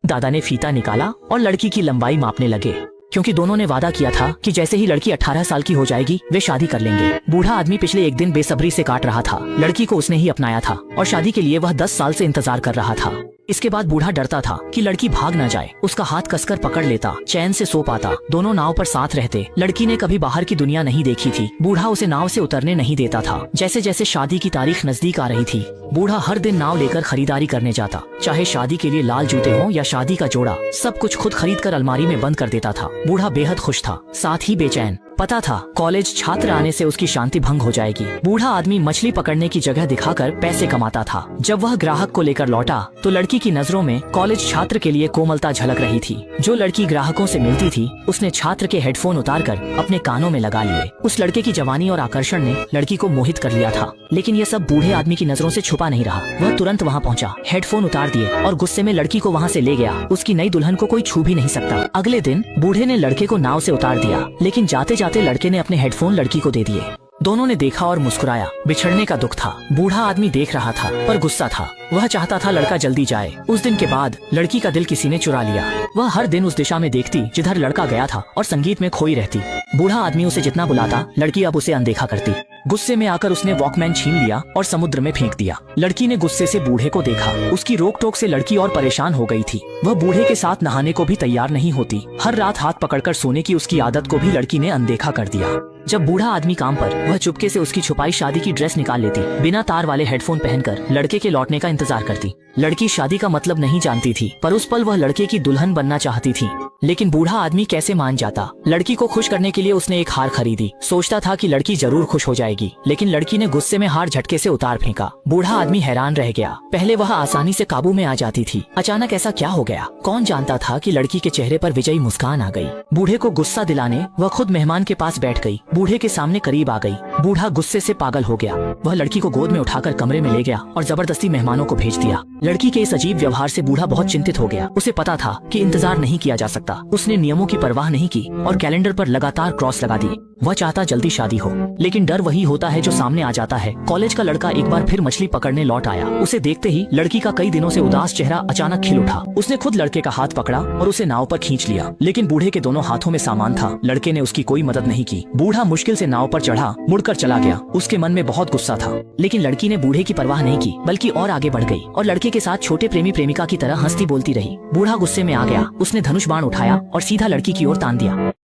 दादा ने फीता निकाला और लड़की की लंबाई मापने लगे, क्योंकि दोनों ने वादा किया था कि जैसे ही लड़की 18 साल की हो जाएगी वे शादी कर लेंगे। बूढ़ा आदमी पिछले एक दिन बेसब्री से काट रहा था। लड़की को उसने ही अपनाया था और शादी के लिए वह 10 साल से इंतजार कर रहा था। इसके बाद बूढ़ा डरता था कि लड़की भाग न जाए। उसका हाथ कसकर पकड़ लेता, चैन से सो पाता, दोनों नाव पर साथ रहते। लड़की ने कभी बाहर की दुनिया नहीं देखी थी। बूढ़ा उसे नाव से उतरने नहीं देता था। जैसे जैसे शादी की तारीख नजदीक आ रही थी, बूढ़ा हर दिन नाव लेकर खरीदारी करने जाता। चाहे शादी के लिए लाल जूते हों या शादी का जोड़ा, सब कुछ खुद खरीद कर अलमारी में बंद कर देता था। बूढ़ा बेहद खुश था, साथ ही बेचैन। पता था कॉलेज छात्र आने से उसकी शांति भंग हो जाएगी। बूढ़ा आदमी मछली पकड़ने की जगह दिखाकर पैसे कमाता था। जब वह ग्राहक को लेकर लौटा तो लड़की की नजरों में कॉलेज छात्र के लिए कोमलता झलक रही थी। जो लड़की ग्राहकों से मिलती थी उसने छात्र के हेडफोन उतारकर अपने कानों में लगा लिए। उस लड़के की जवानी और आकर्षण ने लड़की को मोहित कर लिया था। लेकिन यह सब बूढ़े आदमी की नजरों से छुपा नहीं रहा। वह तुरंत वहाँ पहुँचा, हेडफोन उतार दिए और गुस्से में लड़की को वहाँ से ले गया। उसकी नई दुल्हन को कोई छू भी नहीं सकता। अगले दिन बूढ़े ने लड़के को नाव से उतार दिया, लेकिन जाते जाते लड़के ने अपने हेडफोन लड़की को दे दिए। दोनों ने देखा और मुस्कुराया। बिछड़ने का दुख था। बूढ़ा आदमी देख रहा था पर गुस्सा था। वह चाहता था लड़का जल्दी जाए। उस दिन के बाद लड़की का दिल किसी ने चुरा लिया। वह हर दिन उस दिशा में देखती जिधर लड़का गया था और संगीत में खोई रहती। बूढ़ा आदमी उसे जितना बुलाता, लड़की अब उसे अनदेखा करती। गुस्से में आकर उसने वॉकमैन छीन लिया और समुद्र में फेंक दिया। लड़की ने गुस्से से बूढ़े को देखा। उसकी रोक टोक से लड़की और परेशान हो गई थी। वह बूढ़े के साथ नहाने को भी तैयार नहीं होती। हर रात हाथ पकड़कर सोने की उसकी आदत को भी लड़की ने अनदेखा कर दिया। जब बूढ़ा आदमी काम पर, वह चुपके से उसकी छुपाई शादी की ड्रेस निकाल लेती। बिना तार वाले हेडफोन पहनकर लड़के के लौटने का इंतजार करती। लड़की शादी का मतलब नहीं जानती थी, पर उस पल वह लड़के की दुल्हन बनना चाहती थी। लेकिन बूढ़ा आदमी कैसे मान जाता। लड़की को खुश करने के लिए उसने एक हार खरीदी। सोचता था कि लड़की जरूर खुश हो जाएगी, लेकिन लड़की ने गुस्से में हार झटके से उतार फेंका। बूढ़ा आदमी हैरान रह गया। पहले वह आसानी से काबू में आ जाती थी, अचानक ऐसा क्या हो गया। कौन जानता था कि लड़की के चेहरे पर विजयी मुस्कान आ गई। बूढ़े को गुस्सा दिलाने वह खुद मेहमान के पास बैठ गई। बूढ़े के सामने करीब आ गई। बूढ़ा गुस्से से पागल हो गया। वह लड़की को गोद में उठाकर कमरे में ले गया और जबरदस्ती मेहमानों को भेज दिया। लड़की के इस अजीब व्यवहार से बूढ़ा बहुत चिंतित हो गया। उसे पता था कि इंतजार नहीं किया जा सकता। उसने नियमों की परवाह नहीं की और कैलेंडर पर लगातार क्रॉस लगा दी। वह चाहता जल्दी शादी हो, लेकिन डर वही होता है जो सामने आ जाता है। कॉलेज का लड़का एक बार फिर मछली पकड़ने लौट आया। उसे देखते ही लड़की का कई दिनों से उदास चेहरा अचानक खिल उठा। उसने खुद लड़के का हाथ पकड़ा और उसे नाव पर खींच लिया, लेकिन बूढ़े के दोनों हाथों में सामान था। लड़के ने उसकी कोई मदद नहीं की। बूढ़ा मुश्किल से नाव पर चढ़ा, मुड़कर चला गया। उसके मन में बहुत गुस्सा था, लेकिन लड़की ने बूढ़े की परवाह नहीं की, बल्कि और आगे बढ़ गई और लड़के के साथ छोटे प्रेमी प्रेमिका की तरह हंसती बोलती रही। बूढ़ा गुस्से में आ गया। उसने धनुष बाण उठाया और सीधा लड़की की ओर तान दिया।